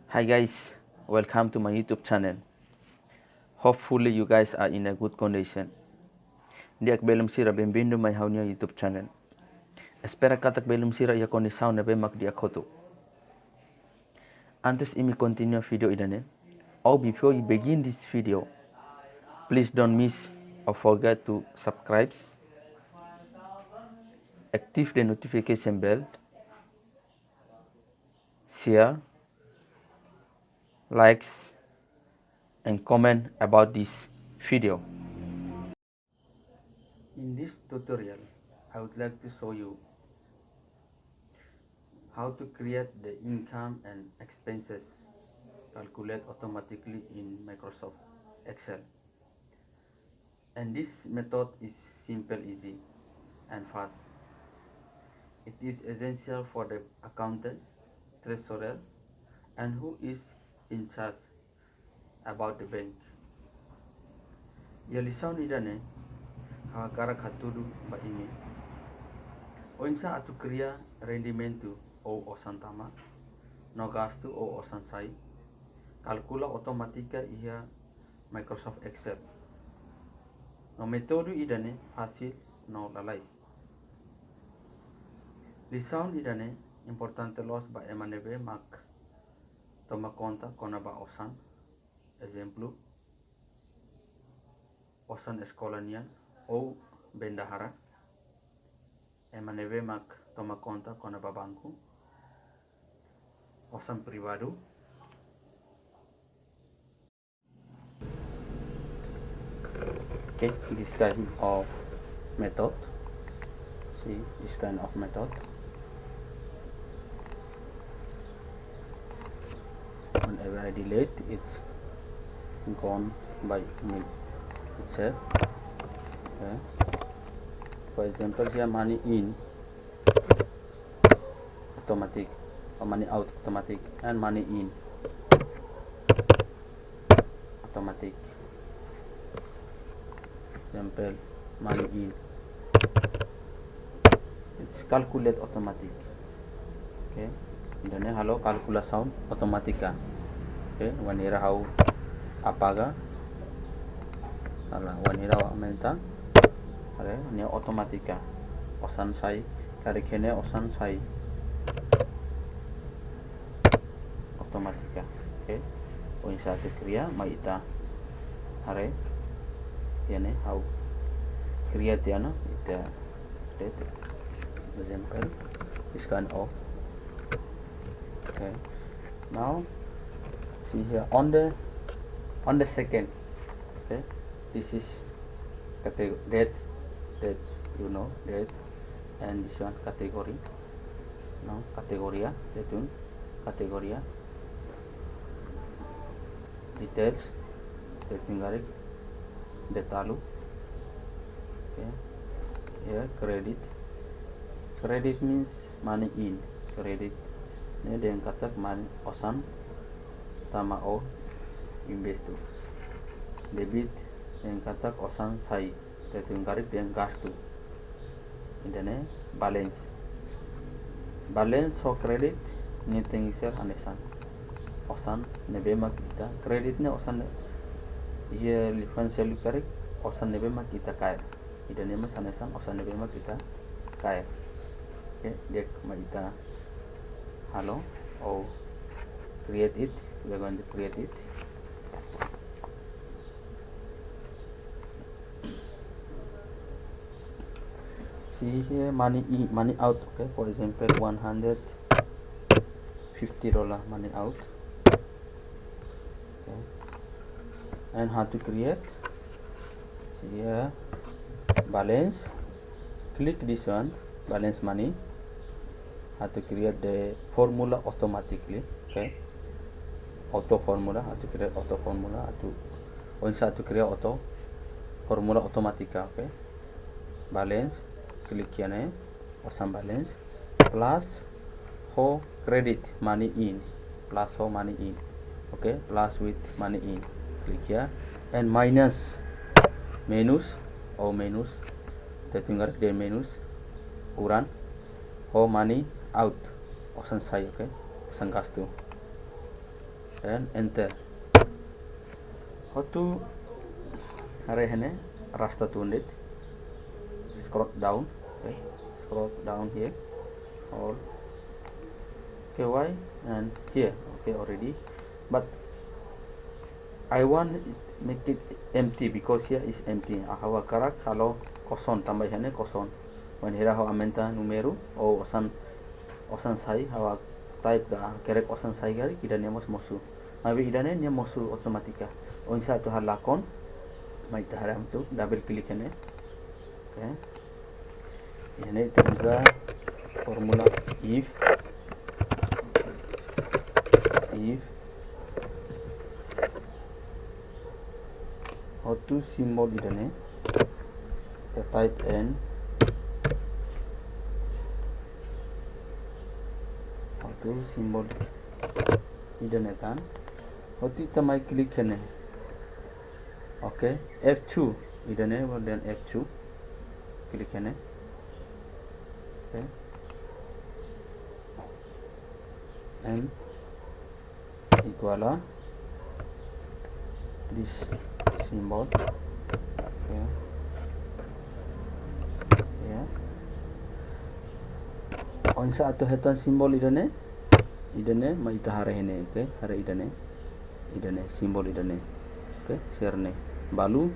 Hi guys, welcome to my YouTube channel. Hopefully you guys are in a good condition. Diak belum sira bem-vindo my haunia YouTube channel. Espera katak belum sira ia kondisau na bemak dia koto. Antes imi continue video idane. Or before you begin this video, please don't miss or forget to subscribe, active the notification bell, share, likes, and comment about this video. In this tutorial, I would like to show you how to create the income and expenses calculate automatically in Microsoft Excel. And this method is simple, easy, and fast. It is essential for the accountant, treasurer, and who is in charge about the bank. Ya Lisaun Ida ne hakarak hatudu ba ini. Ionsa atu kria rendimentu ou Osan tama, no Gastu ou Osan kalkula otomatika ia Microsoft Excel. No metodu idane fasil no lalais. Lisaun idane importante los ba nebe mak toma konta konaba Osan. Exemplo, Osan eskola nian ou Bendahara. Nebe mak toma konta konaba Banku. Osan pribadu. Okay, this kind of method. See this kind of method. Whenever I delete, it's gone by itself. Okay. For example, here money in automatic, or money out automatic, and money in automatic. Example, money in, it's calculate automatic. Okay, ini halo kalkula sound otomatika. Okay, wanira hau apaga ala wanira aumenta are ini otomatika osan sai karikene osan sai otomatika. Okay, poin satu kria maita are yani how create yana ita state example this kind of. Okay, now see here on the second. Okay, this is category that you know that, and this one category. No categoria that one categoria details that tinggal detalu. Okay, here credit means money in credit. Ini dengan kata money Osan tama o invest tu. Debit dengan kata Osan sai tertinggal dengan Gastu. Ini balance or credit ni tengisir anesan Osan nebe mak kita kreditnya Osan ia financial correct Osan nebe mak kita kaya. Ini mas anesan Osan nebe mak kita kaya. Okay, dia kita hello or create it. We are going to create it. See here money in, money out. Okay, for example $150 money out. Okay, and how to create. See here balance, click this one balance money. How to create the formula automatically. Okay, auto formula, how to create auto formula, how to create auto formula otomatika. Okay, balance, click here Osan balance plus ho credit money in plus ho money in. Okay, plus with money in, click here, and minus minus tertinggal di minus uran ho money out Osan sai. Okay, Osan Gastu. and enter. How to hene rasta tuned. Scroll down. Okay, scroll down here. Or KY and here. Okay, already. But I want it, make it empty because here is empty. Hawa hakarak kalau kosong tambah hene kosong. When here hawa amenta numero o osan sai hawa type da kerek osan sai gari kita nemos mosu. Abi idane nya mosu otomatika. Onsa tu halakon mai taharam tu double click hene. Okay. Ini itu bisa formula if how to symbol idane the type n how to symbol idane tan how to tamai click hene. Okay, F2 idane then F2 click hene. Okay, and equal this symbol. Okay, yeah. Onsa atau hetan symbol idane mai tahara hene. Okay, hara idane symbol idane. Okay, share ne balu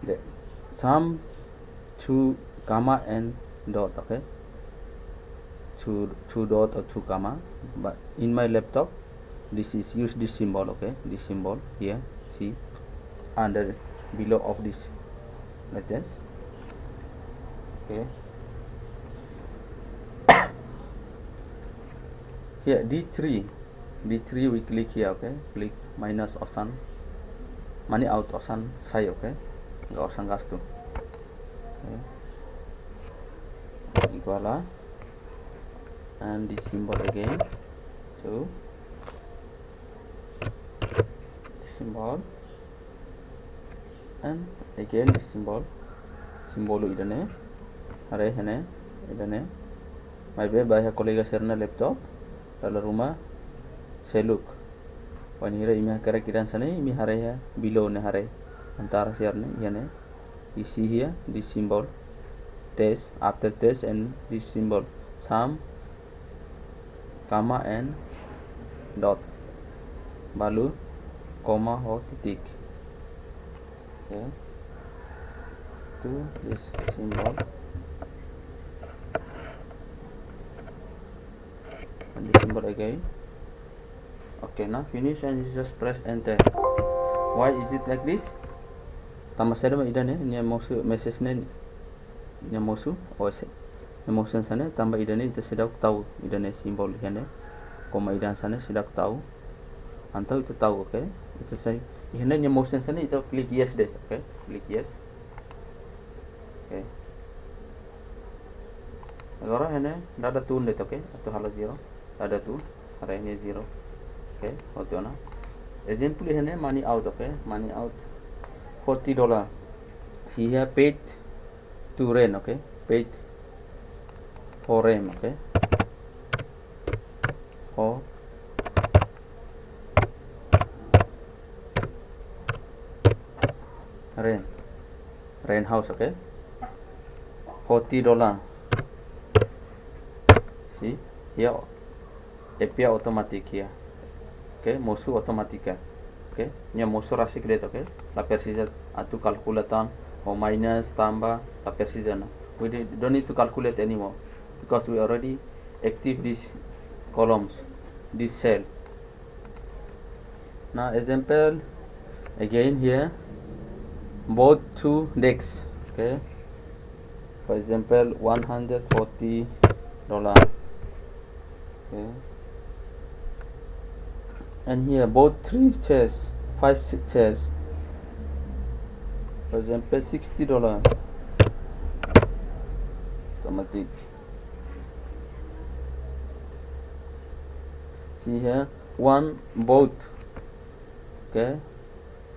the sum two comma and dot. Okay, two dot or two comma, but in my laptop this is use this symbol. Okay, this symbol here, see under below of this like this. Okay, here D3 we click here. Okay, click minus Osan money out Osan sai. Okay, Osan Gastu. Okay, equal and this symbol again, so this symbol and again this symbol idane hare hene idane mai be bahaya kolega serna laptop dalam rumah seluk wanira imi hakarak kiran sana imi hare ya below ne hare antara share ne yani you see here this symbol test after test and this symbol sum comma and dot balu koma or titik. Okay, to this symbol and this symbol again. Okay, now finish and just press enter. Why is it like this? Tama saya dah idane nya mosu message ne nya mosu ose emotion sana tambah idane itu sudah tahu idane simbol ini koma idan sana sudah tahu antau itu tahu. Okay, itu saya ini emotion sana itu klik yes des. Okay, klik yes. Okay, agora ini ada tu net. Okay, atau halo zero ada tu ada ini zero. Okay, hoto na example ini money out. Okay, money out $40. See here paid to rent. Okay, paid for rent. Okay, for rent house. Okay, $40. See here appear automatic here. Okay, mosu otomatika. Okay, nya mosu rasi create. Okay, la precisa atu calculatan or minus tamba la precisa na we don't need to calculate anymore because we already active these columns, this cell. Now example again here both two decks. Okay, for example $140. Okay, and here both 3 chairs, 5 chairs, for example $60. Automatic. See here one boat. Okay,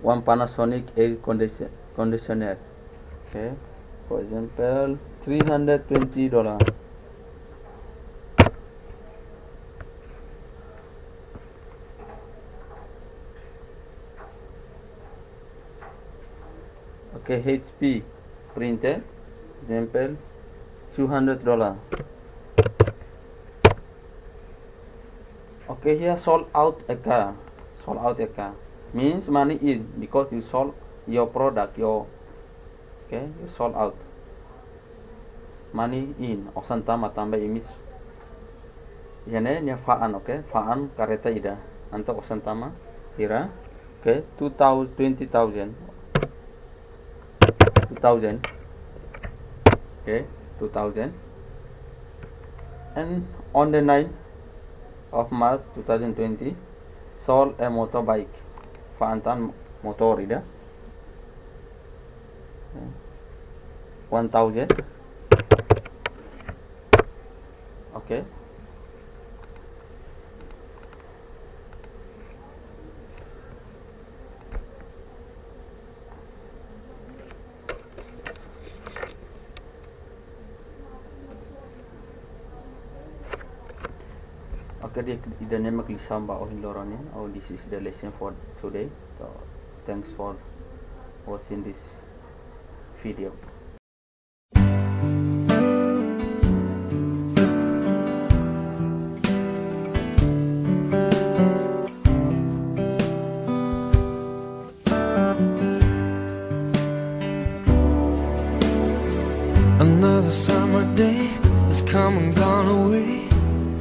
one Panasonic air conditioner. Okay, for example $320. Okay, HP printed, example, $200. Okay, here sold out a car. Sold out a car means money in because you sold your product. You sold out. Money in. Osan tama tambah imis. Yane nya faan, okay? Faan kareta ida. Anto osan tama ira. Okay, 20,000. 2000. Okay, 2000. And on the 9th of March 2020 sold a motorbike. Faantan motor ida. 1000. Okay. Okay, the name of Lisaun Ida. Oh, this is the lesson for today. So, thanks for watching this video.